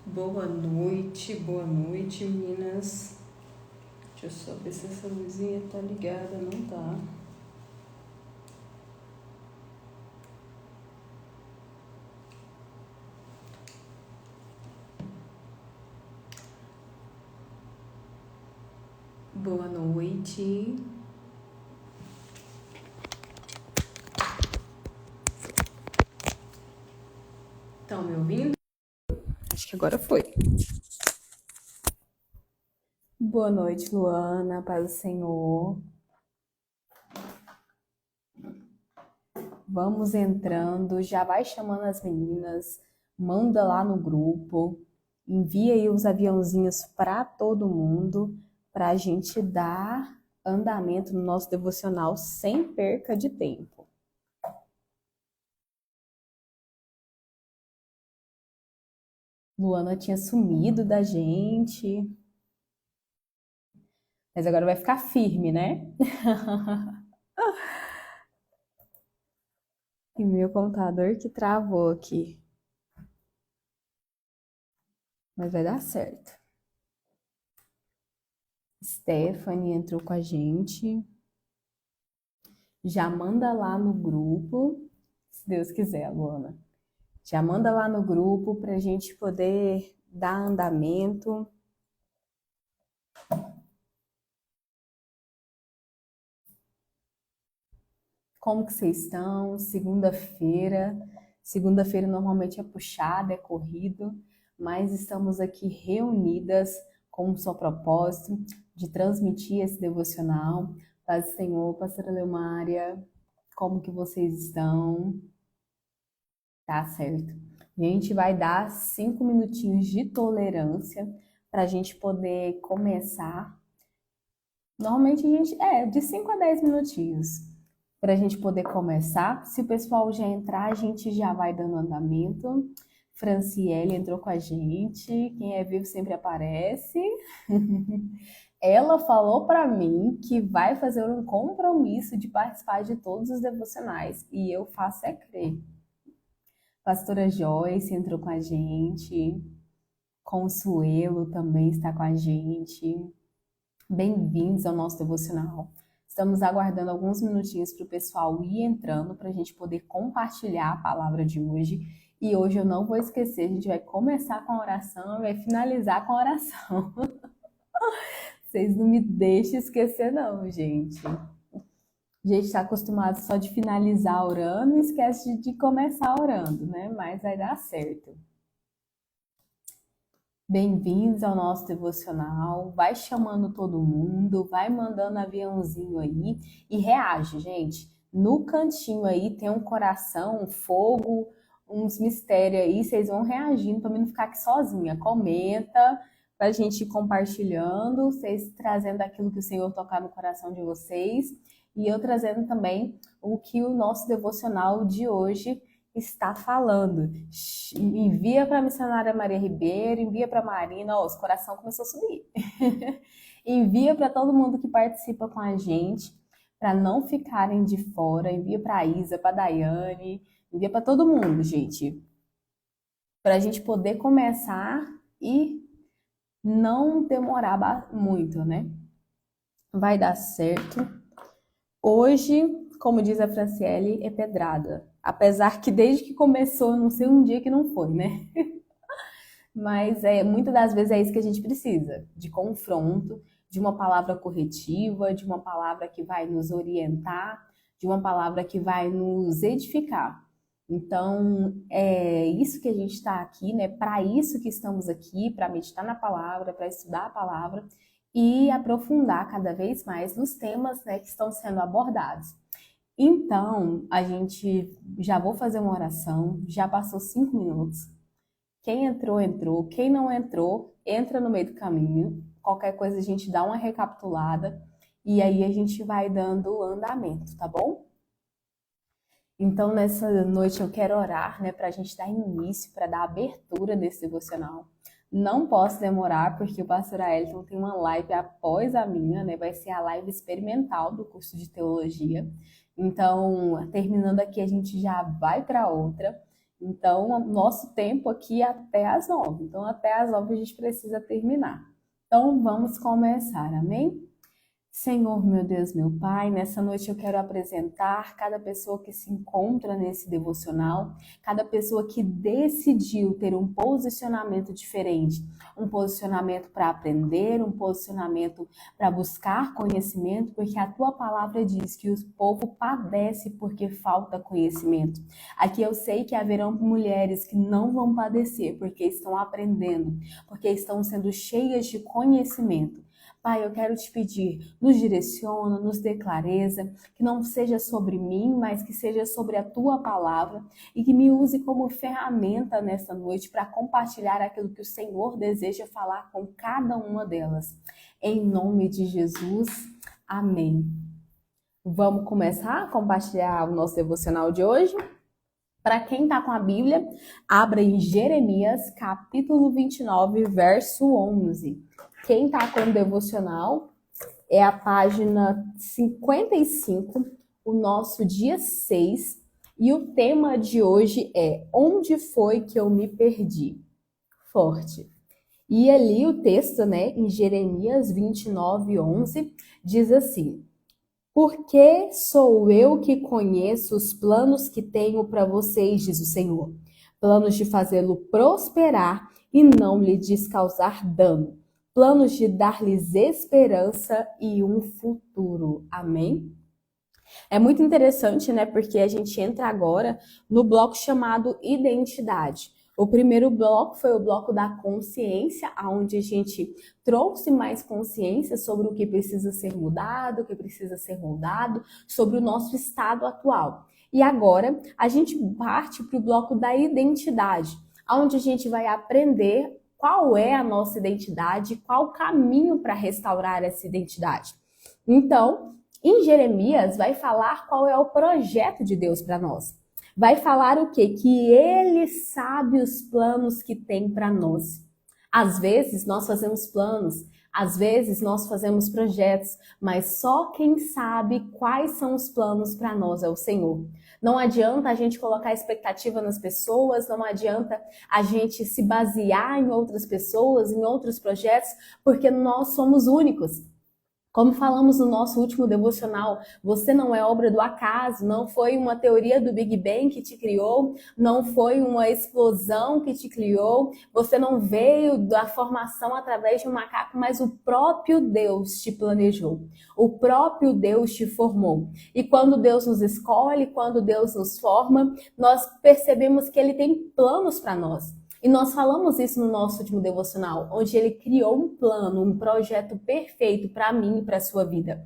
Boa noite, meninas. Deixa eu só ver se essa luzinha tá ligada, não tá. Boa noite. Estão me ouvindo? Acho que agora foi. Boa noite, Luana, paz do Senhor. Vamos entrando, já vai chamando as meninas, manda lá no grupo, envia aí os aviãozinhos para todo mundo, para a gente dar andamento no nosso devocional sem perca de tempo. Luana tinha sumido da gente, mas agora vai ficar firme, né? E meu computador que travou aqui, mas vai dar certo. Stephanie entrou com a gente. Já manda lá no grupo, se Deus quiser, Luana. Já manda lá no grupo para a gente poder dar andamento. Como que vocês estão? Segunda-feira. Segunda-feira normalmente é puxada, é corrido, mas estamos aqui reunidas com um só propósito de transmitir esse devocional. Paz do Senhor, pastora Leomária, como que vocês estão? Tá certo. A gente vai dar 5 minutinhos de tolerância para a gente poder começar. Normalmente a gente de 5 a 10 minutinhos para a gente poder começar. Se o pessoal já entrar, a gente já vai dando andamento. Franciele entrou com a gente. Quem é vivo sempre aparece. Ela falou para mim que vai fazer um compromisso de participar de todos os devocionais e eu faço é crer. Pastora Joyce entrou com a gente. Consuelo também está com a gente. Bem-vindos ao nosso devocional. Estamos aguardando alguns minutinhos para o pessoal ir entrando para a gente poder compartilhar a palavra de hoje. E hoje eu não vou esquecer, a gente vai começar com a oração e vai finalizar com a oração. Vocês não me deixem esquecer não, gente. A gente está acostumado só de finalizar orando e esquece de começar orando, né? Mas vai dar certo. Bem-vindos ao nosso devocional. Vai chamando todo mundo, vai mandando aviãozinho aí e reage, gente. No cantinho aí tem um coração, um fogo, uns mistérios aí. Vocês vão reagindo para mim não ficar aqui sozinha. Comenta para a gente ir compartilhando, vocês trazendo aquilo que o Senhor tocar no coração de vocês e eu trazendo também o que o nosso devocional de hoje está falando. Envia para a missionária Maria Ribeiro, envia para a Marina, os coração começou a subir. Envia para todo mundo que participa com a gente, para não ficarem de fora. Envia para a Isa, para a Daiane, envia para todo mundo, gente. Para a gente poder começar e não demorar muito, né? Vai dar certo. Hoje, como diz a Franciele, é pedrada. Apesar que desde que começou, não sei um dia que não foi, né? Mas muitas das vezes é isso que a gente precisa, de confronto, de uma palavra corretiva, de uma palavra que vai nos orientar, de uma palavra que vai nos edificar. Então, é isso que a gente está aqui, né? Para isso que estamos aqui, para meditar na palavra, para estudar a palavra e aprofundar cada vez mais nos temas, né, que estão sendo abordados. Então, a gente já vou fazer uma oração, já passou 5 minutos. Quem entrou, entrou. Quem não entrou, entra no meio do caminho. Qualquer coisa a gente dá uma recapitulada e aí a gente vai dando andamento, tá bom? Então, nessa noite eu quero orar, né, para a gente dar início, para dar abertura desse devocional. Não posso demorar, porque o pastor Aelton tem uma live após a minha, né? Vai ser a live experimental do curso de teologia. Então, terminando aqui, a gente já vai para outra. Então, o nosso tempo aqui é até às 9. Então, até às 9 a gente precisa terminar. Então, vamos começar, amém? Senhor, meu Deus, meu Pai, nessa noite eu quero apresentar cada pessoa que se encontra nesse devocional, cada pessoa que decidiu ter um posicionamento diferente, um posicionamento para aprender, um posicionamento para buscar conhecimento, porque a tua palavra diz que o povo padece porque falta conhecimento. Aqui eu sei que haverão mulheres que não vão padecer porque estão aprendendo, porque estão sendo cheias de conhecimento. Pai, eu quero te pedir, nos direciona, nos dê clareza, que não seja sobre mim, mas que seja sobre a tua palavra e que me use como ferramenta nesta noite para compartilhar aquilo que o Senhor deseja falar com cada uma delas. Em nome de Jesus, amém. Vamos começar a compartilhar o nosso devocional de hoje? Para quem está com a Bíblia, abra em Jeremias, capítulo 29, verso 11. Quem está com o devocional é a página 55, o nosso dia 6, e o tema de hoje é Onde foi que eu me perdi? Forte. E ali o texto, em Jeremias 29, 11, diz assim: Porque sou eu que conheço os planos que tenho para vocês, diz o Senhor. Planos de fazê-lo prosperar e não lhe causar dano. Planos de dar-lhes esperança e um futuro. Amém? É muito interessante, porque a gente entra agora no bloco chamado identidade. O primeiro bloco foi o bloco da consciência, onde a gente trouxe mais consciência sobre o que precisa ser mudado, o que precisa ser moldado, sobre o nosso estado atual. E agora a gente parte para o bloco da identidade, onde a gente vai aprender qual é a nossa identidade, qual o caminho para restaurar essa identidade. Então, em Jeremias vai falar qual é o projeto de Deus para nós. Vai falar o quê? Que Ele sabe os planos que tem para nós. Às vezes nós fazemos planos, às vezes nós fazemos projetos, mas só quem sabe quais são os planos para nós é o Senhor. Não adianta a gente colocar expectativa nas pessoas, não adianta a gente se basear em outras pessoas, em outros projetos, porque nós somos únicos. Como falamos no nosso último devocional, você não é obra do acaso, não foi uma teoria do Big Bang que te criou, não foi uma explosão que te criou, você não veio da formação através de um macaco, mas o próprio Deus te planejou, o próprio Deus te formou. E quando Deus nos escolhe, quando Deus nos forma, nós percebemos que Ele tem planos para nós. E nós falamos isso no nosso último devocional, onde Ele criou um plano, um projeto perfeito para mim e para a sua vida.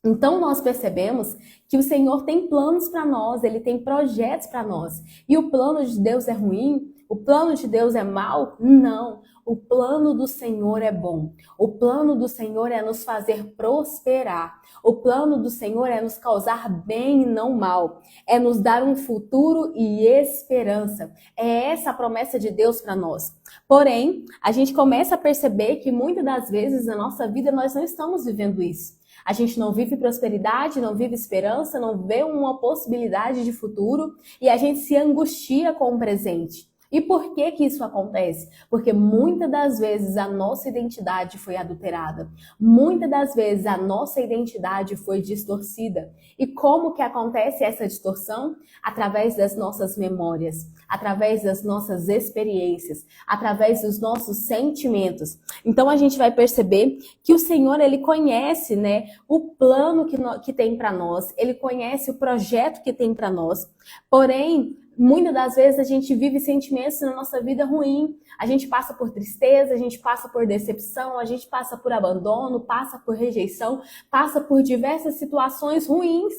Então nós percebemos que o Senhor tem planos para nós, Ele tem projetos para nós. E o plano de Deus é ruim? O plano de Deus é mau? Não. O plano do Senhor é bom. O plano do Senhor é nos fazer prosperar. O plano do Senhor é nos causar bem e não mal. É nos dar um futuro e esperança. É essa a promessa de Deus para nós. Porém, a gente começa a perceber que muitas das vezes na nossa vida nós não estamos vivendo isso. A gente não vive prosperidade, não vive esperança, não vê uma possibilidade de futuro e a gente se angustia com o presente. E por que que isso acontece? Porque muitas das vezes a nossa identidade foi adulterada. Muitas das vezes a nossa identidade foi distorcida. E como que acontece essa distorção? Através das nossas memórias, através das nossas experiências, através dos nossos sentimentos. Então a gente vai perceber que o Senhor, Ele conhece, o plano que tem para nós, Ele conhece o projeto que tem para nós, porém, muitas das vezes a gente vive sentimentos na nossa vida ruim, a gente passa por tristeza, a gente passa por decepção, a gente passa por abandono, passa por rejeição, passa por diversas situações ruins.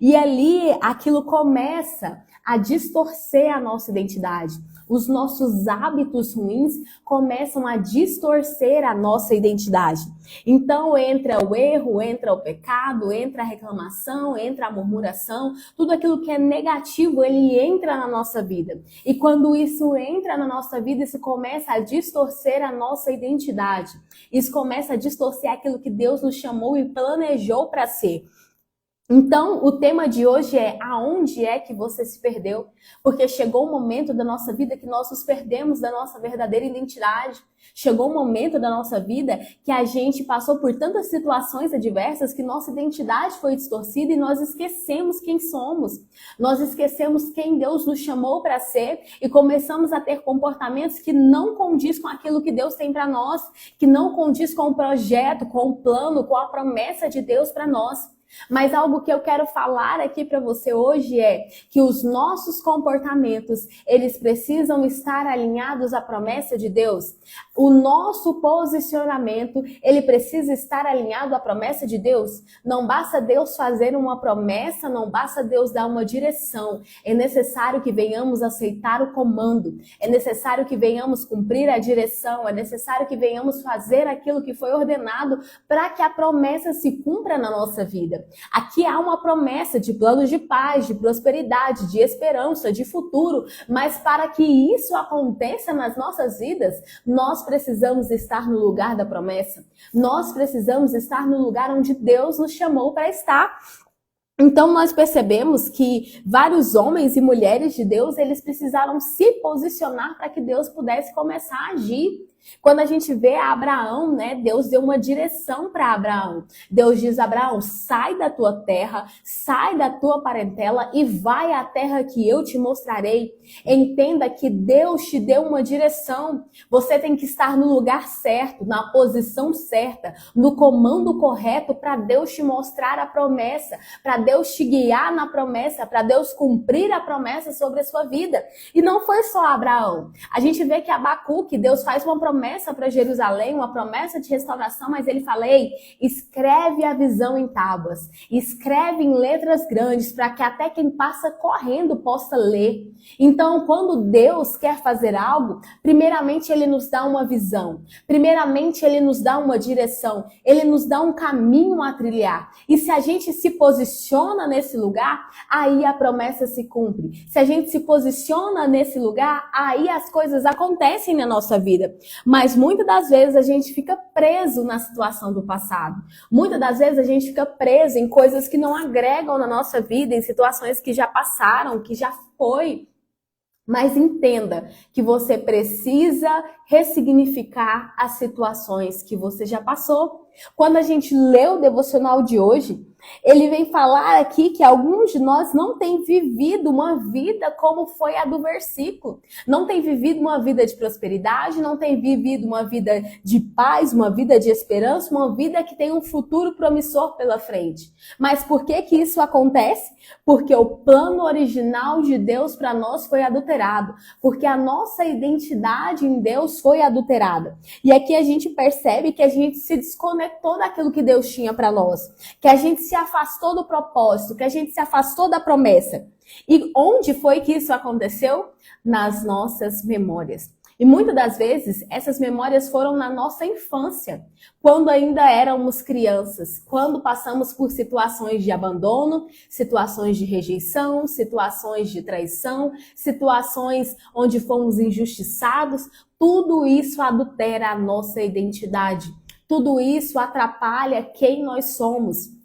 E ali aquilo começa a distorcer a nossa identidade. Os nossos hábitos ruins começam a distorcer a nossa identidade. Então entra o erro, entra o pecado, entra a reclamação, entra a murmuração, tudo aquilo que é negativo, ele entra na nossa vida. E quando isso entra na nossa vida, isso começa a distorcer a nossa identidade. Isso começa a distorcer aquilo que Deus nos chamou e planejou para ser. Então, o tema de hoje é: aonde é que você se perdeu? Porque chegou um momento da nossa vida que nós nos perdemos da nossa verdadeira identidade. Chegou um momento da nossa vida que a gente passou por tantas situações adversas que nossa identidade foi distorcida e nós esquecemos quem somos. Nós esquecemos quem Deus nos chamou para ser e começamos a ter comportamentos que não condiz com aquilo que Deus tem para nós, que não condiz com o projeto, com o plano, com a promessa de Deus para nós. Mas algo que eu quero falar aqui para você hoje é que os nossos comportamentos, eles precisam estar alinhados à promessa de Deus. O nosso posicionamento, ele precisa estar alinhado à promessa de Deus. Não basta Deus fazer uma promessa, não basta Deus dar uma direção. É necessário que venhamos aceitar o comando. É necessário que venhamos cumprir a direção. É necessário que venhamos fazer aquilo que foi ordenado para que a promessa se cumpra na nossa vida. Aqui há uma promessa de planos de paz, de prosperidade, de esperança, de futuro, mas para que isso aconteça nas nossas vidas, nós precisamos estar no lugar da promessa. Nós precisamos estar no lugar onde Deus nos chamou para estar. Então nós percebemos que vários homens e mulheres de Deus, eles precisaram se posicionar para que Deus pudesse começar a agir. Quando a gente vê Abraão, né, Deus deu uma direção para Abraão. Deus diz: Abraão, sai da tua terra, sai da tua parentela e vai à terra que eu te mostrarei. Entenda que Deus te deu uma direção. Você tem que estar no lugar certo, na posição certa, no comando correto para Deus te mostrar a promessa, para Deus te guiar na promessa, para Deus cumprir a promessa sobre a sua vida. E não foi só Abraão. A gente vê que Abacuque, Deus faz uma promessa para Jerusalém, uma promessa de restauração, mas ele fala: ei, escreve a visão em tábuas, escreve em letras grandes, para que até quem passa correndo possa ler. Então, quando Deus quer fazer algo, primeiramente ele nos dá uma visão, primeiramente ele nos dá uma direção, ele nos dá um caminho a trilhar. E se a gente se posiciona nesse lugar, aí a promessa se cumpre. Se a gente se posiciona nesse lugar, aí as coisas acontecem na nossa vida. Mas muitas das vezes a gente fica preso na situação do passado. Muitas das vezes a gente fica preso em coisas que não agregam na nossa vida, em situações que já passaram, que já foi. Mas entenda que você precisa ressignificar as situações que você já passou. Quando a gente lê o devocional de hoje, ele vem falar aqui que alguns de nós não têm vivido uma vida como foi a do versículo. Não têm vivido uma vida de prosperidade, não têm vivido uma vida de paz, uma vida de esperança, uma vida que tem um futuro promissor pela frente. Mas por que que isso acontece? Porque o plano original de Deus para nós foi adulterado. Porque a nossa identidade em Deus foi adulterada. E aqui a gente percebe que a gente se desconectou daquilo que Deus tinha para nós. Que a gente se afastou do propósito, que a gente se afastou da promessa. E onde foi que isso aconteceu? Nas nossas memórias. E muitas das vezes, essas memórias foram na nossa infância, quando ainda éramos crianças, quando passamos por situações de abandono, situações de rejeição, situações de traição, situações onde fomos injustiçados. Tudo isso adultera a nossa identidade. Tudo isso atrapalha quem nós somos.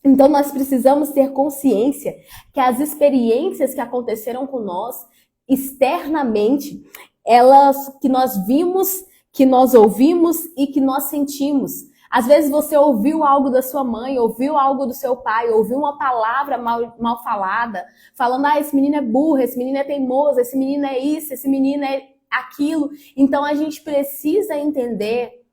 Então nós precisamos ter consciência que as experiências que aconteceram com nós externamente, elas que nós vimos, que nós ouvimos e que nós sentimos. Às vezes você ouviu algo da sua mãe, ouviu algo do seu pai, ouviu uma palavra mal falada, falando: esse menino é burro, esse menino é teimoso, esse menino é isso, esse menino é aquilo. Então a gente precisa entender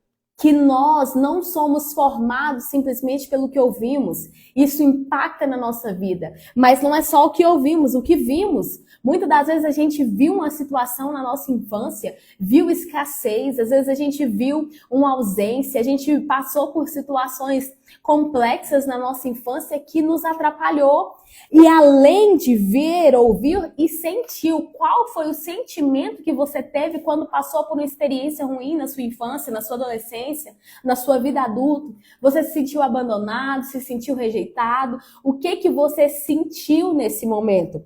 que nós não somos formados simplesmente pelo que ouvimos. Isso impacta na nossa vida. Mas não é só o que ouvimos, o que vimos. Muitas das vezes a gente viu uma situação na nossa infância, viu escassez, às vezes a gente viu uma ausência, a gente passou por situações complexas na nossa infância que nos atrapalhou. E além de ver, ouvir e sentir, qual foi o sentimento que você teve quando passou por uma experiência ruim na sua infância, na sua adolescência, na sua vida adulta? Você se sentiu abandonado, se sentiu rejeitado? O que que você sentiu nesse momento?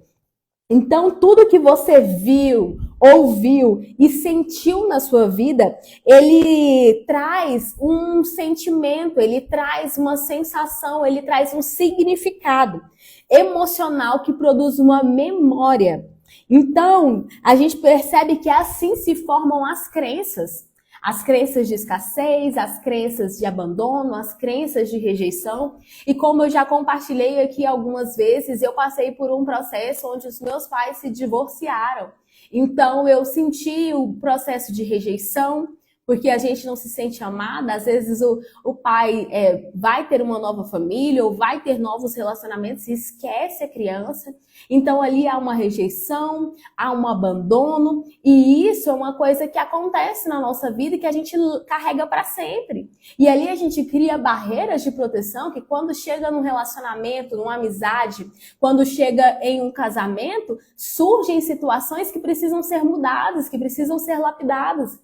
Então, tudo que você viu, ouviu e sentiu na sua vida, ele traz um sentimento, ele traz uma sensação, ele traz um significado emocional que produz uma memória. Então, a gente percebe que assim se formam as crenças. As crenças de escassez, as crenças de abandono, as crenças de rejeição. E como eu já compartilhei aqui algumas vezes, eu passei por um processo onde os meus pais se divorciaram. Então eu senti o processo de rejeição, porque a gente não se sente amada. Às vezes o pai vai ter uma nova família ou vai ter novos relacionamentos e esquece a criança. Então ali há uma rejeição, há um abandono, e isso é uma coisa que acontece na nossa vida e que a gente carrega para sempre. E ali a gente cria barreiras de proteção que quando chega num relacionamento, numa amizade, quando chega em um casamento, surgem situações que precisam ser mudadas, que precisam ser lapidadas.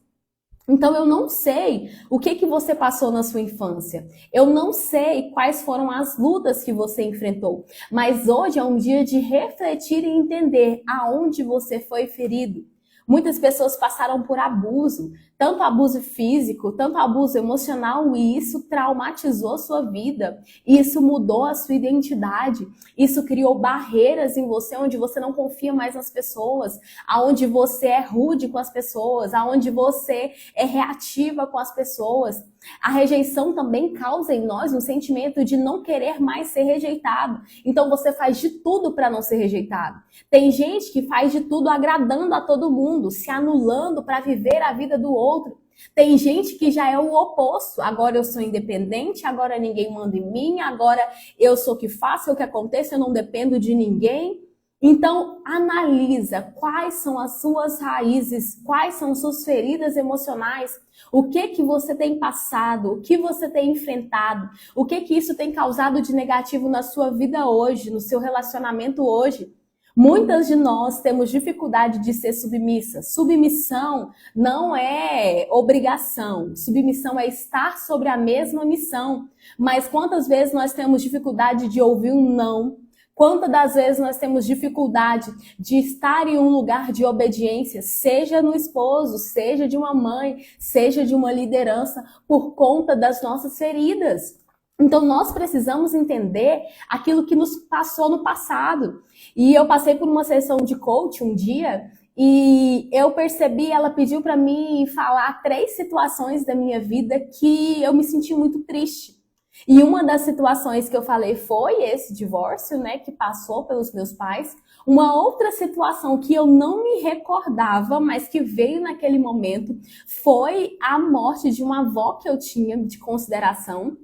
Então eu não sei o que você passou na sua infância. Eu não sei quais foram as lutas que você enfrentou. Mas hoje é um dia de refletir e entender aonde você foi ferido. Muitas pessoas passaram por abuso, tanto abuso físico, tanto abuso emocional, e isso traumatizou a sua vida, isso mudou a sua identidade, isso criou barreiras em você, onde você não confia mais nas pessoas, aonde você é rude com as pessoas, aonde você é reativa com as pessoas. A rejeição também causa em nós um sentimento de não querer mais ser rejeitado. Então você faz de tudo para não ser rejeitado. Tem gente que faz de tudo agradando a todo mundo, se anulando para viver a vida do outro. Tem gente que já é o oposto. Agora eu sou independente, agora ninguém manda em mim, agora eu sou o que faço, o que aconteça, eu não dependo de ninguém. Então, analisa quais são as suas raízes, quais são suas feridas emocionais, o que você tem passado, o que você tem enfrentado, o que isso tem causado de negativo na sua vida hoje, no seu relacionamento hoje. Muitas de nós temos dificuldade de ser submissas. Submissão não é obrigação. Submissão é estar sobre a mesma missão. Mas quantas vezes nós temos dificuldade de ouvir um não? Quantas das vezes nós temos dificuldade de estar em um lugar de obediência, seja no esposo, seja de uma mãe, seja de uma liderança, por conta das nossas feridas? Então nós precisamos entender aquilo que nos passou no passado. E eu passei por uma sessão de coach um dia e eu percebi, ela pediu para mim falar 3 situações da minha vida que eu me senti muito triste. E uma das situações que eu falei foi esse divórcio, né, que passou pelos meus pais. Uma outra situação que eu não me recordava, mas que veio naquele momento, foi a morte de uma avó que eu tinha de consideração.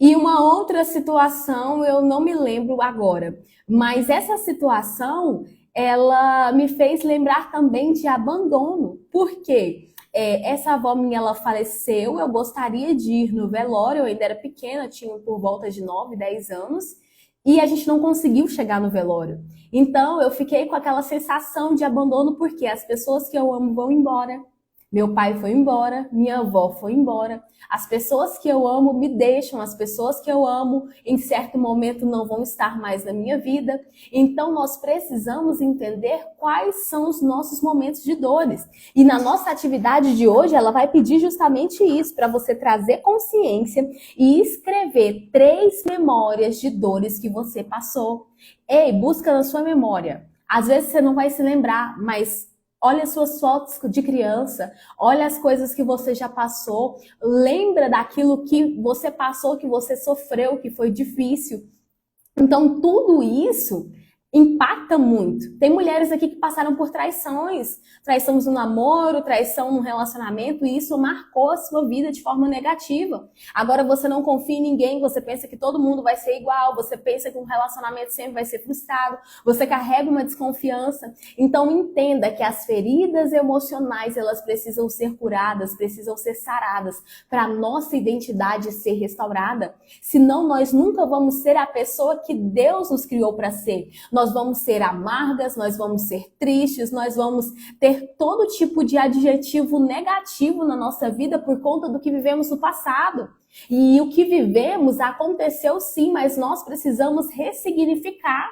E uma outra situação, eu não me lembro agora, mas essa situação, ela me fez lembrar também de abandono. Por quê? Essa avó minha, ela faleceu, eu gostaria de ir no velório, eu ainda era pequena, tinha por volta de 9, 10 anos, e a gente não conseguiu chegar no velório. Então, eu fiquei com aquela sensação de abandono, porque as pessoas que eu amo vão embora. Meu pai foi embora, minha avó foi embora, as pessoas que eu amo me deixam, as pessoas que eu amo em certo momento não vão estar mais na minha vida. Então nós precisamos entender quais são os nossos momentos de dores. E na nossa atividade de hoje, ela vai pedir justamente isso, para você trazer consciência e escrever 3 memórias de dores que você passou. Ei, busca na sua memória. Às vezes você não vai se lembrar, mas olha as suas fotos de criança, olha as coisas que você já passou, lembra daquilo que você passou, que você sofreu, que foi difícil. Então, tudo isso impacta muito. Tem mulheres aqui que passaram por traições, traição no namoro, traição no relacionamento, e isso marcou a sua vida de forma negativa. Agora você não confia em ninguém, você pensa que todo mundo vai ser igual, você pensa que um relacionamento sempre vai ser frustrado, você carrega uma desconfiança. Então entenda que as feridas emocionais, elas precisam ser curadas, precisam ser saradas, para a nossa identidade ser restaurada. Senão nós nunca vamos ser a pessoa que Deus nos criou para ser. Nós vamos ser amargas, nós vamos ser tristes, nós vamos ter todo tipo de adjetivo negativo na nossa vida por conta do que vivemos no passado. E o que vivemos aconteceu sim, mas nós precisamos ressignificar.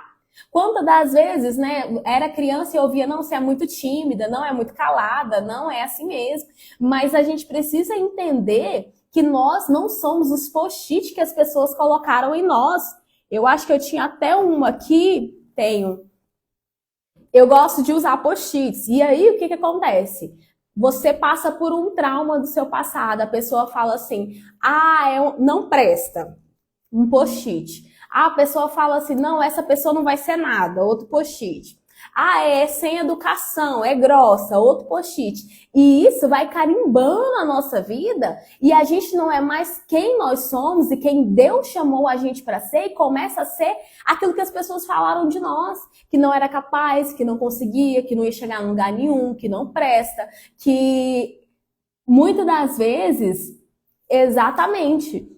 Quantas das vezes, né, era criança e ouvia, não, você é muito tímida, não é muito calada, não é assim mesmo. Mas a gente precisa entender que nós não somos os post-it que as pessoas colocaram em nós. Eu acho que eu tinha até uma aqui, tenho. Eu gosto de usar post-its. E aí, o que que acontece? Você passa por um trauma do seu passado. A pessoa fala assim, não presta. Um post-it. A pessoa fala assim, não, essa pessoa não vai ser nada. Outro post-it. É sem educação, é grossa, outro post-it. E isso vai carimbando a nossa vida e a gente não é mais quem nós somos e quem Deus chamou a gente para ser e começa a ser aquilo que as pessoas falaram de nós, que não era capaz, que não conseguia, que não ia chegar em lugar nenhum, que não presta, que muitas das vezes, exatamente.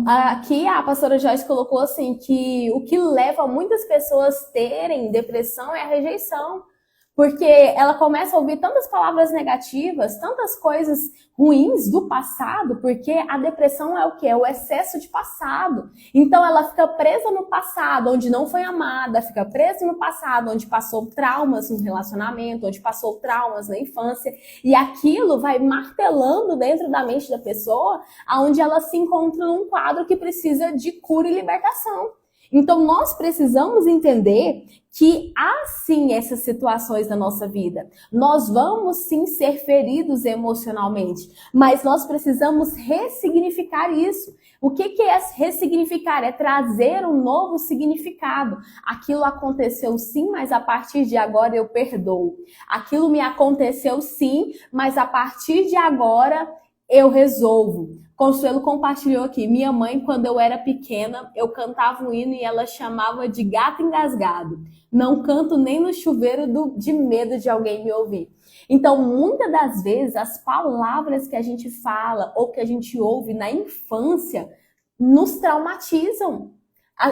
Aqui a pastora Joyce colocou assim que o que leva muitas pessoas a terem depressão é a rejeição. Porque ela começa a ouvir tantas palavras negativas, tantas coisas ruins do passado, porque a depressão é o quê? É o excesso de passado. Então ela fica presa no passado, onde não foi amada, fica presa no passado, onde passou traumas no relacionamento, onde passou traumas na infância, e aquilo vai martelando dentro da mente da pessoa, aonde ela se encontra num quadro que precisa de cura e libertação. Então, nós precisamos entender que há sim essas situações na nossa vida. Nós vamos sim ser feridos emocionalmente, mas nós precisamos ressignificar isso. O que é ressignificar? É trazer um novo significado. Aquilo aconteceu sim, mas a partir de agora eu perdoo. Aquilo me aconteceu sim, mas a partir de agora eu resolvo. Consuelo compartilhou aqui, minha mãe, quando eu era pequena, eu cantava um hino e ela chamava de gato engasgado. Não canto nem no chuveiro de medo de alguém me ouvir. Então, muitas das vezes, as palavras que a gente fala ou que a gente ouve na infância nos traumatizam.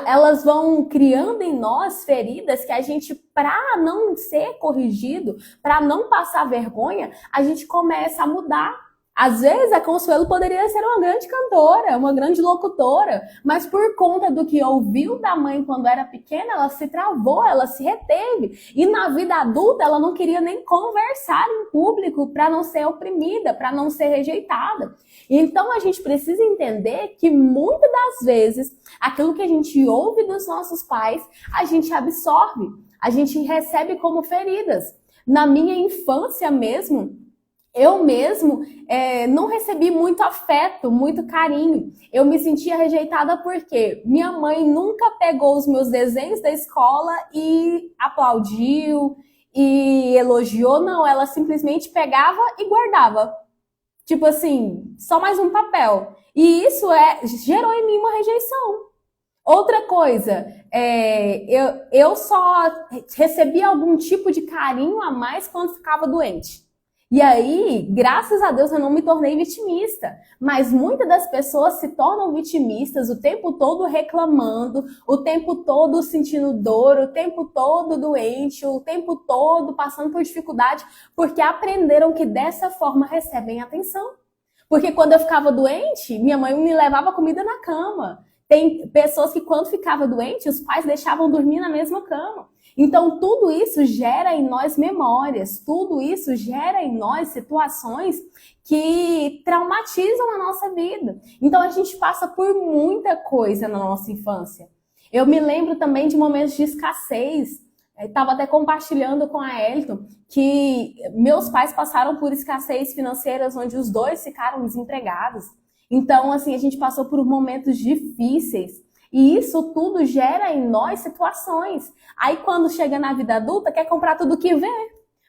Elas vão criando em nós feridas que a gente, para não ser corrigido, para não passar vergonha, a gente começa a mudar. Às vezes a Consuelo poderia ser uma grande cantora, uma grande locutora, mas por conta do que ouviu da mãe quando era pequena, ela se travou, ela se reteve. E na vida adulta ela não queria nem conversar em público para não ser oprimida, para não ser rejeitada. Então a gente precisa entender que muitas das vezes aquilo que a gente ouve dos nossos pais, a gente absorve, a gente recebe como feridas. Na minha infância mesmo, eu mesmo não recebi muito afeto, muito carinho. Eu me sentia rejeitada porque minha mãe nunca pegou os meus desenhos da escola e aplaudiu e elogiou. Não, ela simplesmente pegava e guardava. Tipo assim, só mais um papel. E isso gerou em mim uma rejeição. Outra coisa, eu só recebia algum tipo de carinho a mais quando ficava doente. E aí, graças a Deus, eu não me tornei vitimista. Mas muitas das pessoas se tornam vitimistas o tempo todo reclamando, o tempo todo sentindo dor, o tempo todo doente, o tempo todo passando por dificuldade, porque aprenderam que dessa forma recebem atenção. Porque quando eu ficava doente, minha mãe me levava comida na cama. Tem pessoas que quando ficava doente, os pais deixavam dormir na mesma cama. Então, tudo isso gera em nós memórias, tudo isso gera em nós situações que traumatizam a nossa vida. Então, a gente passa por muita coisa na nossa infância. Eu me lembro também de momentos de escassez. Estava até compartilhando com a Elton que meus pais passaram por escassez financeiras, onde os dois ficaram desempregados. Então, assim, a gente passou por momentos difíceis. E isso tudo gera em nós situações. Aí quando chega na vida adulta, quer comprar tudo que vê.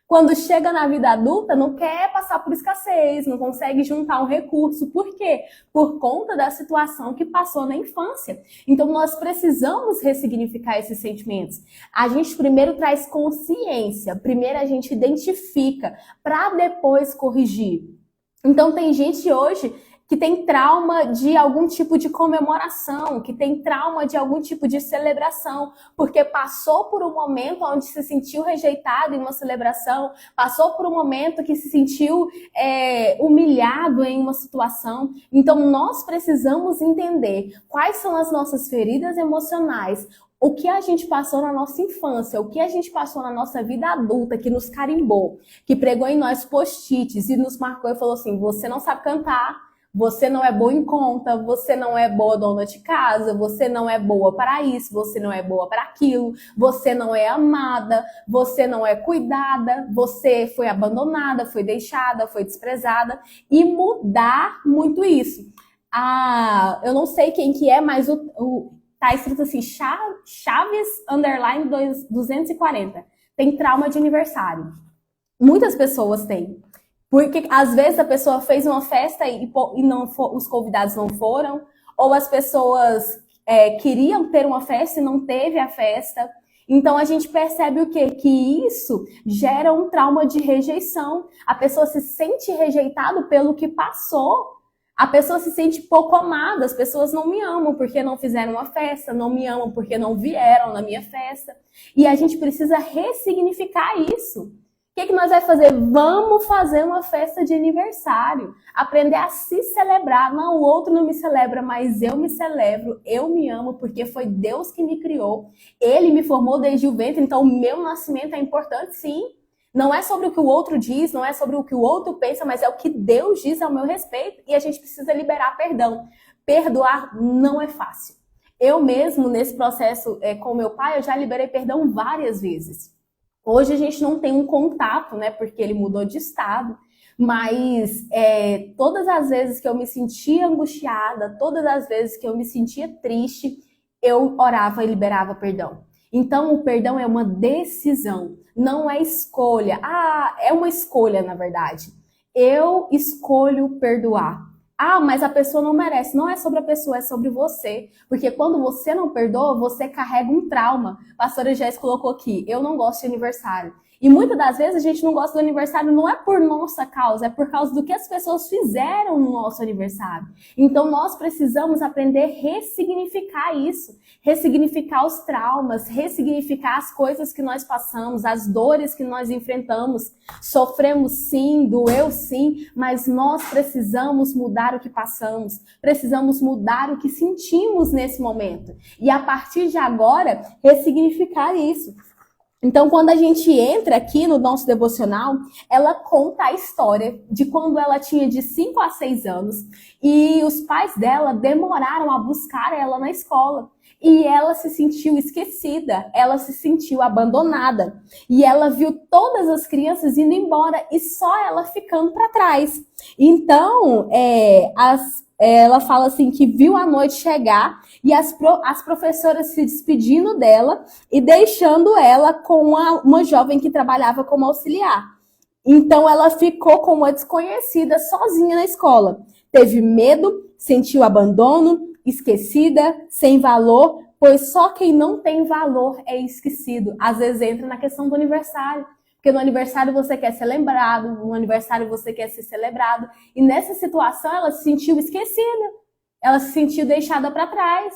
Quando chega na vida adulta, não quer passar por escassez, não consegue juntar um recurso. Por quê? Por conta da situação que passou na infância. Então nós precisamos ressignificar esses sentimentos. A gente primeiro traz consciência, primeiro a gente identifica, para depois corrigir. Então tem gente hoje que tem trauma de algum tipo de comemoração, que tem trauma de algum tipo de celebração, porque passou por um momento onde se sentiu rejeitado em uma celebração, passou por um momento que se sentiu humilhado em uma situação. Então, nós precisamos entender quais são as nossas feridas emocionais, o que a gente passou na nossa infância, o que a gente passou na nossa vida adulta, que nos carimbou, que pregou em nós post-its e nos marcou e falou assim: você não sabe cantar, você não é boa em conta, você não é boa dona de casa, você não é boa para isso, você não é boa para aquilo, você não é amada, você não é cuidada, você foi abandonada, foi deixada, foi desprezada, e mudar muito isso. Eu não sei quem que é, mas tá escrito assim, Chaves underline 240. Tem trauma de aniversário. Muitas pessoas têm. Porque às vezes a pessoa fez uma festa e não os convidados não foram, ou as pessoas queriam ter uma festa e não teve a festa. Então a gente percebe o quê? Que isso gera um trauma de rejeição. A pessoa se sente rejeitada pelo que passou. A pessoa se sente pouco amada. As pessoas não me amam porque não fizeram uma festa, não me amam porque não vieram na minha festa. E a gente precisa ressignificar isso. O que nós vamos fazer? Vamos fazer uma festa de aniversário. Aprender a se celebrar. Não, o outro não me celebra, mas eu me celebro. Eu me amo porque foi Deus que me criou. Ele me formou desde o ventre, então o meu nascimento é importante, sim. Não é sobre o que o outro diz, não é sobre o que o outro pensa, mas é o que Deus diz ao meu respeito. E a gente precisa liberar perdão. Perdoar não é fácil. Eu mesmo, nesse processo com meu pai, eu já liberei perdão várias vezes. Hoje a gente não tem um contato, né, porque ele mudou de estado, mas todas as vezes que eu me sentia angustiada, todas as vezes que eu me sentia triste, eu orava e liberava perdão. Então, o perdão é uma decisão, não é escolha. É uma escolha, na verdade. Eu escolho perdoar. Mas a pessoa não merece. Não é sobre a pessoa, é sobre você. Porque quando você não perdoa, você carrega um trauma. A pastora Jéssica colocou aqui, eu não gosto de aniversário. E muitas das vezes a gente não gosta do aniversário não é por nossa causa, é por causa do que as pessoas fizeram no nosso aniversário. Então nós precisamos aprender a ressignificar isso. Ressignificar os traumas, ressignificar as coisas que nós passamos, as dores que nós enfrentamos. Sofremos sim, doeu sim, mas nós precisamos mudar o que passamos, precisamos mudar o que sentimos nesse momento. E a partir de agora, ressignificar isso. Então, quando a gente entra aqui no nosso devocional, ela conta a história de quando ela tinha de 5 a 6 anos e os pais dela demoraram a buscar ela na escola. E ela se sentiu esquecida, ela se sentiu abandonada. E ela viu todas as crianças indo embora e só ela ficando para trás. Então, ela fala assim que viu a noite chegar e as professoras se despedindo dela e deixando ela com uma jovem que trabalhava como auxiliar. Então, ela ficou como uma desconhecida sozinha na escola. Teve medo, sentiu abandono, esquecida, sem valor, pois só quem não tem valor é esquecido. Às vezes entra na questão do aniversário, porque no aniversário você quer ser lembrado, no aniversário você quer ser celebrado, e nessa situação ela se sentiu esquecida, ela se sentiu deixada para trás.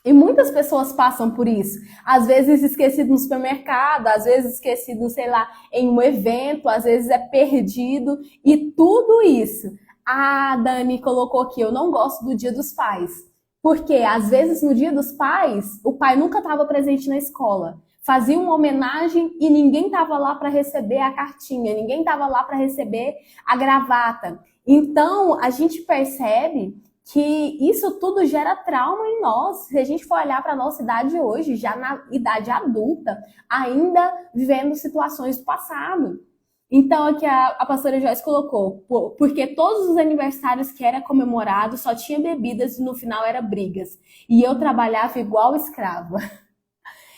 E muitas pessoas passam por isso. Às vezes esquecido no supermercado, às vezes esquecido, sei lá, em um evento, às vezes é perdido, e tudo isso. A Dani colocou aqui, eu não gosto do Dia dos Pais. Porque, às vezes, no Dia dos Pais, o pai nunca estava presente na escola. Fazia uma homenagem e ninguém estava lá para receber a cartinha, ninguém estava lá para receber a gravata. Então, a gente percebe que isso tudo gera trauma em nós. Se a gente for olhar para a nossa idade hoje, já na idade adulta, ainda vivendo situações do passado. Então, aqui a pastora Joyce colocou, porque todos os aniversários que era comemorado só tinha bebidas e no final era brigas. E eu trabalhava igual escrava.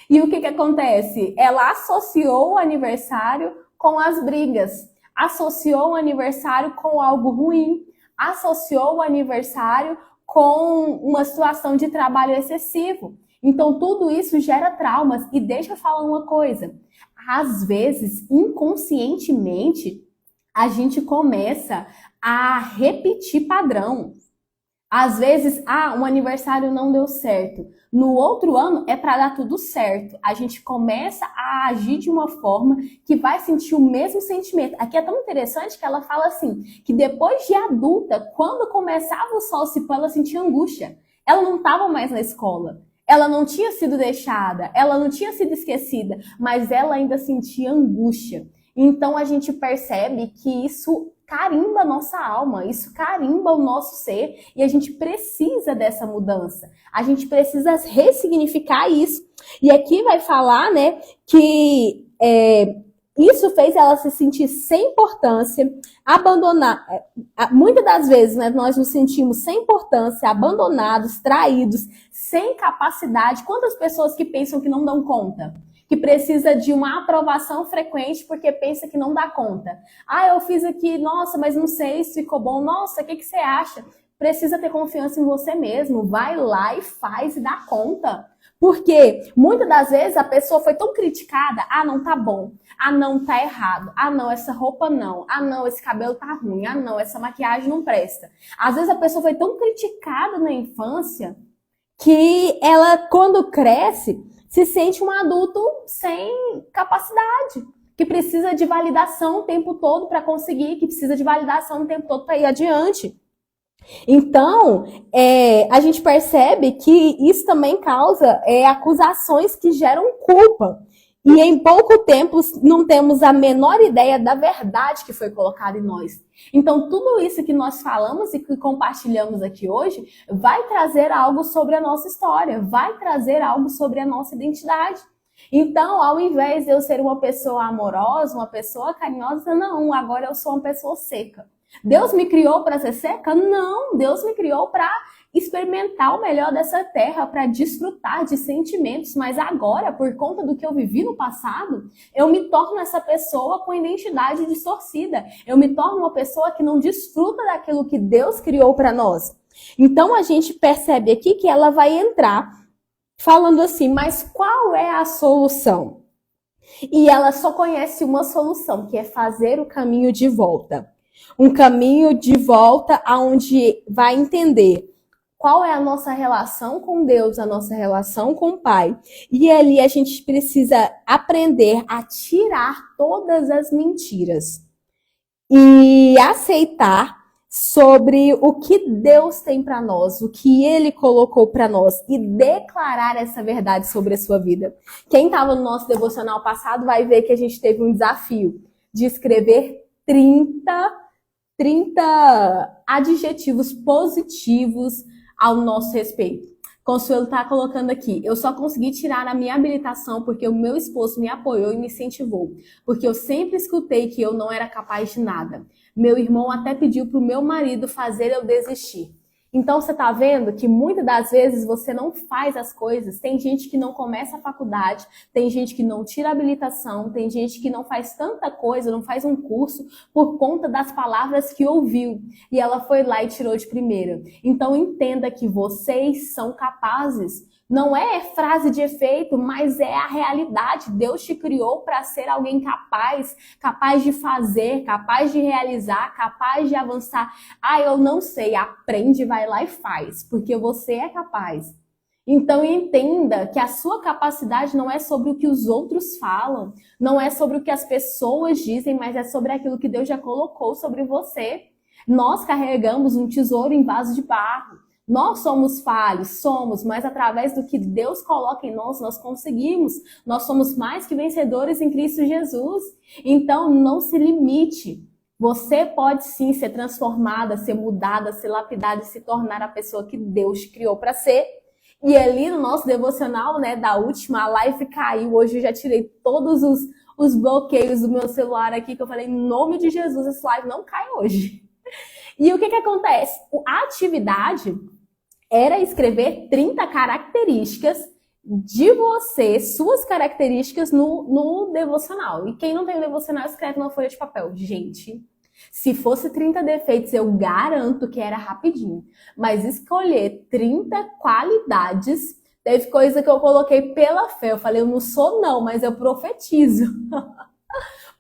E o que acontece? Ela associou o aniversário com as brigas, associou o aniversário com algo ruim, associou o aniversário com uma situação de trabalho excessivo. Então, tudo isso gera traumas. E deixa eu falar uma coisa. Às vezes, inconscientemente, a gente começa a repetir padrão. Às vezes, um aniversário não deu certo. No outro ano é para dar tudo certo. A gente começa a agir de uma forma que vai sentir o mesmo sentimento. Aqui é tão interessante que ela fala assim, que depois de adulta, quando começava o sol se pôr, ela sentia angústia. Ela não estava mais na escola. Ela não tinha sido deixada, ela não tinha sido esquecida, mas ela ainda sentia angústia. Então a gente percebe que isso carimba a nossa alma, isso carimba o nosso ser e a gente precisa dessa mudança. A gente precisa ressignificar isso. E aqui vai falar, né, que isso fez ela se sentir sem importância, abandonar. Muitas das vezes, né, nós nos sentimos sem importância, abandonados, traídos, sem capacidade. Quantas pessoas que pensam que não dão conta? Que precisa de uma aprovação frequente porque pensa que não dá conta. Ah, eu fiz aqui, nossa, mas não sei se ficou bom. Nossa, o que você acha? Precisa ter confiança em você mesmo. Vai lá e faz e dá conta. Porque muitas das vezes a pessoa foi tão criticada, ah, não tá bom, ah, não tá errado, ah, não, essa roupa não, ah, não, esse cabelo tá ruim, ah, não, essa maquiagem não presta. Às vezes a pessoa foi tão criticada na infância que ela, quando cresce, se sente um adulto sem capacidade, que precisa de validação o tempo todo para conseguir, que precisa de validação o tempo todo para ir adiante. Então, a gente percebe que isso também causa acusações que geram culpa. E em pouco tempo não temos a menor ideia da verdade que foi colocada em nós. Então, tudo isso que nós falamos e que compartilhamos aqui hoje vai trazer algo sobre a nossa história, vai trazer algo sobre a nossa identidade. Então, ao invés de eu ser uma pessoa amorosa, uma pessoa carinhosa, não, agora eu sou uma pessoa seca. Deus me criou para ser seca? Não, Deus me criou para experimentar o melhor dessa terra, para desfrutar de sentimentos, mas agora, por conta do que eu vivi no passado, eu me torno essa pessoa com identidade distorcida. Eu me torno uma pessoa que não desfruta daquilo que Deus criou para nós. Então, a gente percebe aqui que ela vai entrar falando assim, mas qual é a solução? E ela só conhece uma solução, que é fazer o caminho de volta. Um caminho de volta aonde vai entender qual é a nossa relação com Deus, a nossa relação com o Pai. E ali a gente precisa aprender a tirar todas as mentiras e aceitar sobre o que Deus tem para nós, o que Ele colocou para nós e declarar essa verdade sobre a sua vida. Quem estava no nosso devocional passado vai ver que a gente teve um desafio de escrever 30 adjetivos positivos ao nosso respeito. Consuelo está colocando aqui, eu só consegui tirar a minha habilitação porque o meu esposo me apoiou e me incentivou, porque eu sempre escutei que eu não era capaz de nada. Meu irmão até pediu para o meu marido fazer eu desistir. Então, você está vendo que muitas das vezes você não faz as coisas. Tem gente que não começa a faculdade, tem gente que não tira a habilitação, tem gente que não faz tanta coisa, não faz um curso por conta das palavras que ouviu. E ela foi lá e tirou de primeira. Então, entenda que vocês são capazes. Não é frase de efeito, mas é a realidade. Deus te criou para ser alguém capaz de fazer, capaz de realizar, capaz de avançar. Ah, eu não sei, aprende, vai lá e faz, porque você é capaz. Então entenda que a sua capacidade não é sobre o que os outros falam, não é sobre o que as pessoas dizem, mas é sobre aquilo que Deus já colocou sobre você. Nós carregamos um tesouro em vaso de barro. Nós somos falhos, mas através do que Deus coloca em nós, nós conseguimos. Nós somos mais que vencedores em Cristo Jesus. Então, não se limite. Você pode sim ser transformada, ser mudada, ser lapidada e se tornar a pessoa que Deus te criou para ser. E ali no nosso devocional, né, da última, a live caiu. Hoje eu já tirei todos os bloqueios do meu celular aqui, que eu falei, em nome de Jesus, essa live não cai hoje. E o que acontece? A atividade era escrever 30 características de você, suas características no devocional. E quem não tem o devocional, escreve numa folha de papel. Gente, se fosse 30 defeitos, eu garanto que era rapidinho. Mas escolher 30 qualidades, teve coisa que eu coloquei pela fé. Eu falei, eu não sou não, mas eu profetizo.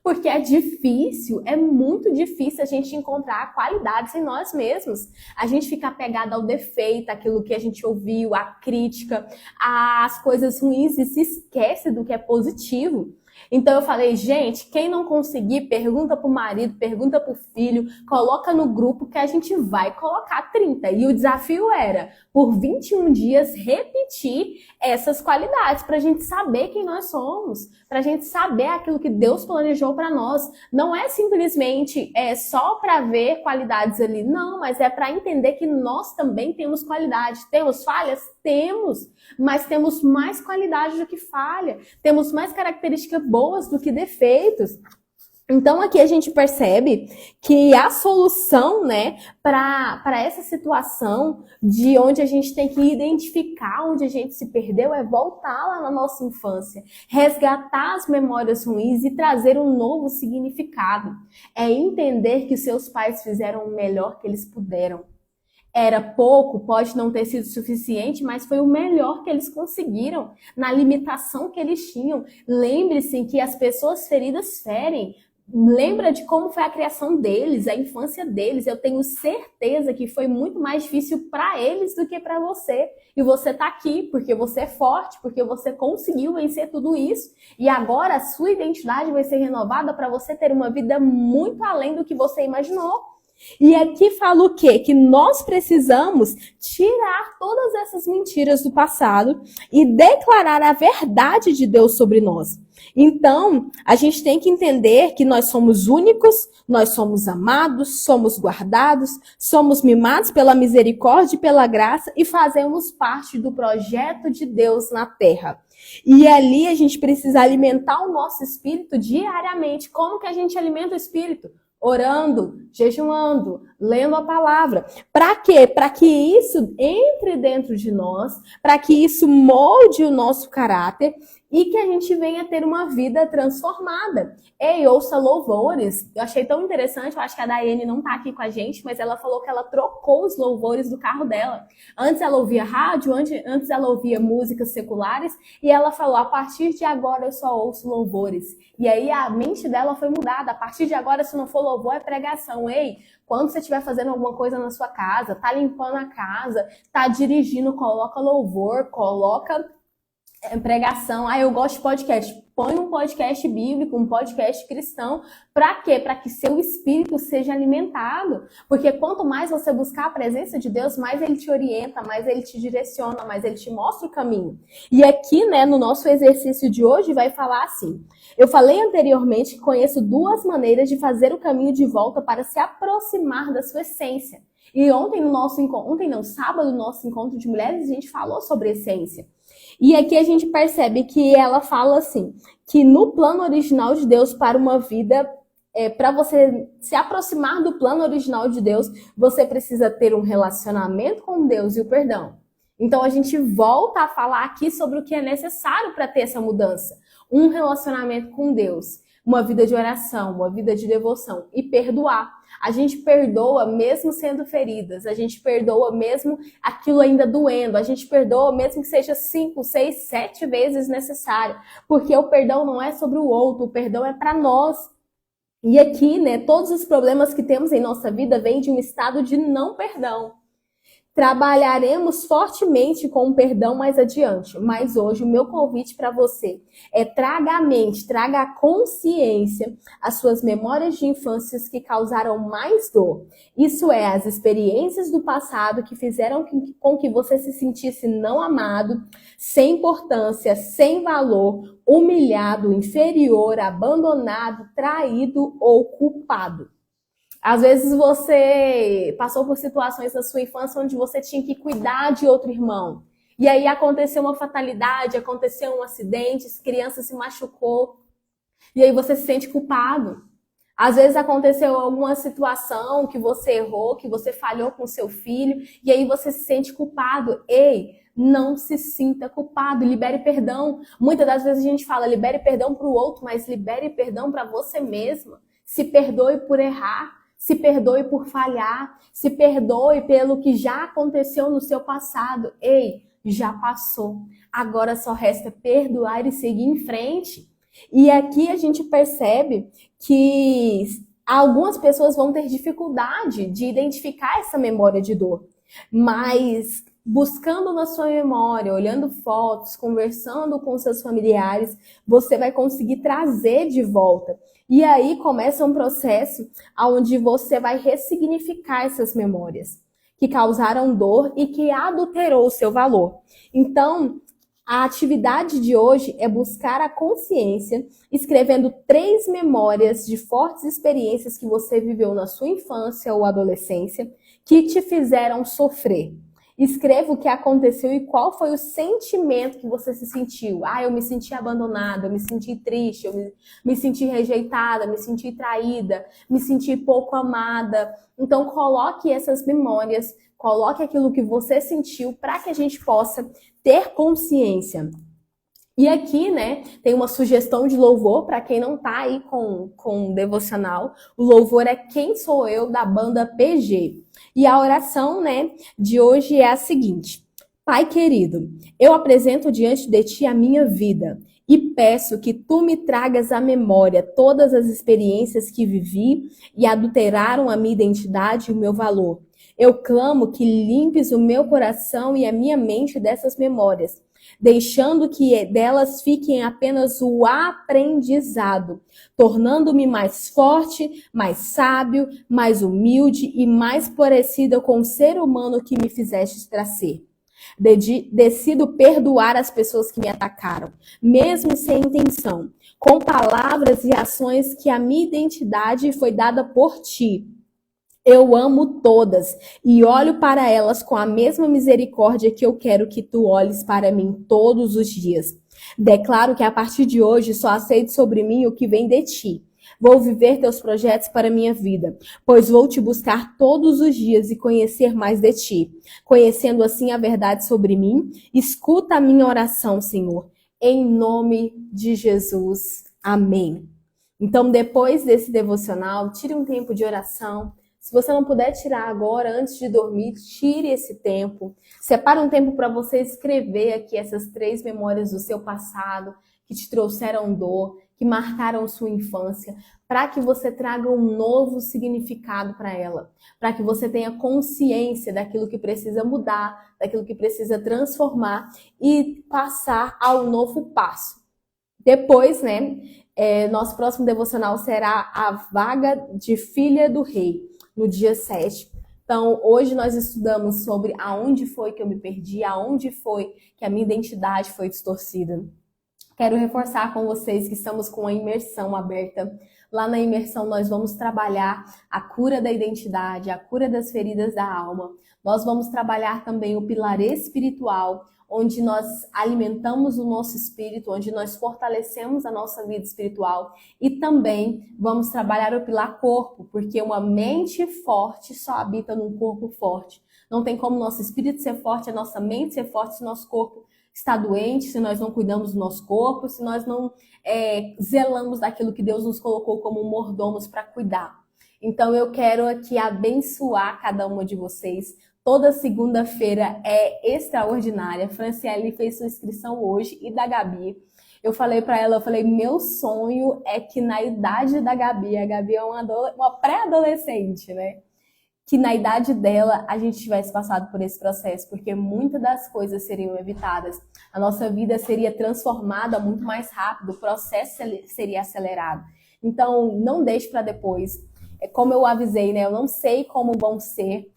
Porque é difícil, é muito difícil a gente encontrar qualidades em nós mesmos. A gente fica apegado ao defeito, aquilo que a gente ouviu, a crítica, as coisas ruins e se esquece do que é positivo. Então eu falei, gente, quem não conseguir, pergunta pro marido, pergunta pro filho, coloca no grupo que a gente vai colocar 30. E o desafio era, por 21 dias, repetir essas qualidades, pra gente saber quem nós somos, pra gente saber aquilo que Deus planejou pra nós. Não é simplesmente só pra ver qualidades ali, não, mas é pra entender que nós também temos qualidade. Temos falhas? Temos, mas temos mais qualidade do que falha. Temos mais características boas do que defeitos. Então aqui a gente percebe que a solução, né, para essa situação de onde a gente tem que identificar onde a gente se perdeu é voltar lá na nossa infância, resgatar as memórias ruins e trazer um novo significado. É entender que seus pais fizeram o melhor que eles puderam. Era pouco, pode não ter sido suficiente, mas foi o melhor que eles conseguiram, na limitação que eles tinham. Lembre-se que as pessoas feridas ferem. Lembra de como foi a criação deles, a infância deles. Eu tenho certeza que foi muito mais difícil para eles do que para você. E você tá aqui porque você é forte, porque você conseguiu vencer tudo isso. E agora a sua identidade vai ser renovada para você ter uma vida muito além do que você imaginou. E aqui fala o quê? Que nós precisamos tirar todas essas mentiras do passado e declarar a verdade de Deus sobre nós. Então, a gente tem que entender que nós somos únicos, nós somos amados, somos guardados, somos mimados pela misericórdia e pela graça e fazemos parte do projeto de Deus na Terra. E ali a gente precisa alimentar o nosso espírito diariamente. Como que a gente alimenta o espírito? Orando, jejuando, lendo a palavra. Para quê? Para que isso entre dentro de nós, para que isso molde o nosso caráter e que a gente venha ter uma vida transformada. Ei, ouça louvores. Eu achei tão interessante, eu acho que a Daiane não tá aqui com a gente, mas ela falou que ela trocou os louvores do carro dela. Antes ela ouvia rádio, antes ela ouvia músicas seculares, e ela falou, a partir de agora eu só ouço louvores. E aí a mente dela foi mudada. A partir de agora, se não for louvor, é pregação. Ei, quando você estiver fazendo alguma coisa na sua casa, tá limpando a casa, tá dirigindo, coloca louvor, coloca pregação. Ah, eu gosto de podcast. Põe um podcast bíblico, um podcast cristão. Para quê? Para que seu espírito seja alimentado. Porque quanto mais você buscar a presença de Deus, mais ele te orienta, mais ele te direciona, mais ele te mostra o caminho. E aqui, né, no nosso exercício de hoje, vai falar assim. Eu falei anteriormente que conheço duas maneiras de fazer o caminho de volta para se aproximar da sua essência. E sábado, no nosso encontro de mulheres, a gente falou sobre essência. E aqui a gente percebe que ela fala assim, que no plano original de Deus para uma vida, para você se aproximar do plano original de Deus, você precisa ter um relacionamento com Deus e o perdão. Então a gente volta a falar aqui sobre o que é necessário para ter essa mudança. Um relacionamento com Deus, uma vida de oração, uma vida de devoção e perdoar. A gente perdoa mesmo sendo feridas, a gente perdoa mesmo aquilo ainda doendo, a gente perdoa mesmo que seja 5, 6, 7 vezes necessário, porque o perdão não é sobre o outro, o perdão é para nós. E aqui, né, todos os problemas que temos em nossa vida vêm de um estado de não perdão. Trabalharemos fortemente com o perdão mais adiante, mas hoje o meu convite para você é traga a mente, traga a consciência as suas memórias de infâncias que causaram mais dor. Isso é, as experiências do passado que fizeram com que você se sentisse não amado, sem importância, sem valor, humilhado, inferior, abandonado, traído ou culpado. Às vezes você passou por situações na sua infância onde você tinha que cuidar de outro irmão. E aí aconteceu uma fatalidade, aconteceu um acidente, a criança se machucou. E aí você se sente culpado. Às vezes aconteceu alguma situação que você errou, que você falhou com seu filho. E aí você se sente culpado. Ei, não se sinta culpado, libere perdão. Muitas das vezes a gente fala libere perdão para o outro, mas libere perdão para você mesma. Se perdoe por errar. Se perdoe por falhar, se perdoe pelo que já aconteceu no seu passado. Ei, já passou. Agora só resta perdoar e seguir em frente. E aqui a gente percebe que algumas pessoas vão ter dificuldade de identificar essa memória de dor. Mas buscando na sua memória, olhando fotos, conversando com seus familiares, você vai conseguir trazer de volta. E aí começa um processo onde você vai ressignificar essas memórias que causaram dor e que adulterou o seu valor. Então, a atividade de hoje é buscar a consciência, escrevendo 3 memórias de fortes experiências que você viveu na sua infância ou adolescência que te fizeram sofrer. Escreva o que aconteceu e qual foi o sentimento que você se sentiu. Ah, eu me senti abandonada, eu me senti triste, me senti rejeitada, me senti traída, me senti pouco amada. Então, coloque essas memórias, coloque aquilo que você sentiu para que a gente possa ter consciência. E aqui, né, tem uma sugestão de louvor para quem não tá aí com devocional. O louvor é Quem Sou Eu, da banda PG. E a oração, né, de hoje é a seguinte: Pai querido, eu apresento diante de ti a minha vida e peço que tu me tragas à memória todas as experiências que vivi e adulteraram a minha identidade e o meu valor. Eu clamo que limpes o meu coração e a minha mente dessas memórias, deixando que delas fiquem apenas o aprendizado, tornando-me mais forte, mais sábio, mais humilde e mais parecida com o ser humano que me fizeste para ser. Decido perdoar as pessoas que me atacaram, mesmo sem intenção, com palavras e ações que a minha identidade foi dada por ti. Eu amo todas e olho para elas com a mesma misericórdia que eu quero que tu olhes para mim todos os dias. Declaro que a partir de hoje só aceito sobre mim o que vem de ti. Vou viver teus projetos para minha vida, pois vou te buscar todos os dias e conhecer mais de ti. Conhecendo assim a verdade sobre mim, escuta a minha oração, Senhor. Em nome de Jesus. Amém. Então, depois desse devocional, tire um tempo de oração. Se você não puder tirar agora, antes de dormir, tire esse tempo. Separe um tempo para você escrever aqui essas 3 memórias do seu passado, que te trouxeram dor, que marcaram sua infância, para que você traga um novo significado para ela, para que você tenha consciência daquilo que precisa mudar, daquilo que precisa transformar e passar ao novo passo. Depois, né, nosso próximo devocional será a vaga de filha do rei, no dia 7. Então, hoje nós estudamos sobre aonde foi que eu me perdi, aonde foi que a minha identidade foi distorcida. Quero reforçar com vocês que estamos com a imersão aberta. Lá na imersão nós vamos trabalhar a cura da identidade, a cura das feridas da alma. Nós vamos trabalhar também o pilar espiritual, onde nós alimentamos o nosso espírito, onde nós fortalecemos a nossa vida espiritual. E também vamos trabalhar o pilar corpo, porque uma mente forte só habita num corpo forte. Não tem como nosso espírito ser forte, a nossa mente ser forte se nosso corpo está doente, se nós não cuidamos do nosso corpo, se nós não zelamos daquilo que Deus nos colocou como mordomos para cuidar. Então eu quero aqui abençoar cada uma de vocês. Toda segunda-feira é extraordinária. A Franciele fez sua inscrição hoje e da Gabi. Eu falei para ela, meu sonho é que na idade da Gabi, a Gabi é uma pré-adolescente, né? Que na idade dela a gente tivesse passado por esse processo, porque muitas das coisas seriam evitadas. A nossa vida seria transformada muito mais rápido, o processo seria acelerado. Então, não deixe para depois. Como eu avisei, né? Eu não sei como vão ser.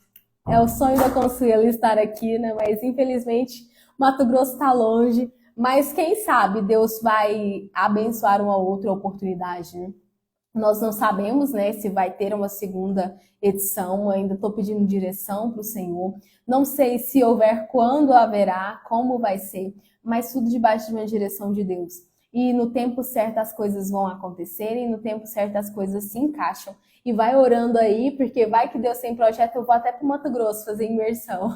É o sonho da Consuelo estar aqui, né? Mas infelizmente Mato Grosso está longe. Mas quem sabe Deus vai abençoar uma outra oportunidade, né? Nós não sabemos, né, se vai ter uma segunda edição. Eu ainda estou pedindo direção para o Senhor. Não sei se houver, quando haverá, como vai ser, mas tudo debaixo de uma direção de Deus. E no tempo certo as coisas vão acontecer e no tempo certo as coisas se encaixam. E vai orando aí, porque vai que Deus tem projeto, eu vou até para o Mato Grosso fazer imersão.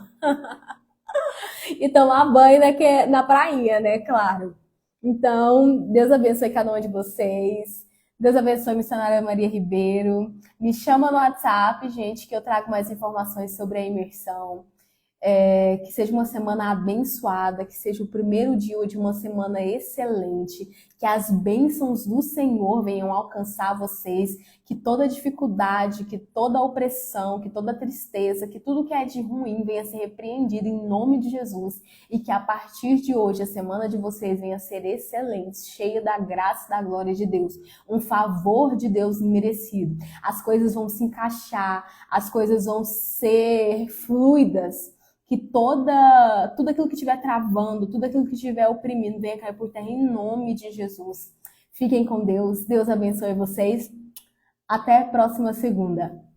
E tomar banho na prainha, né, claro. Então, Deus abençoe cada um de vocês. Deus abençoe a missionária Maria Ribeiro. Me chama no WhatsApp, gente, que eu trago mais informações sobre a imersão. Que seja uma semana abençoada, que seja o primeiro dia de uma semana excelente, que as bênçãos do Senhor venham alcançar vocês, que toda dificuldade, que toda opressão, que toda tristeza, que tudo que é de ruim venha ser repreendido em nome de Jesus e que a partir de hoje a semana de vocês venha ser excelente, cheia da graça e da glória de Deus, um favor de Deus merecido. As coisas vão se encaixar, as coisas vão ser fluidas, que tudo aquilo que estiver travando, tudo aquilo que estiver oprimindo, venha cair por terra em nome de Jesus. Fiquem com Deus, Deus abençoe vocês. Até a próxima segunda.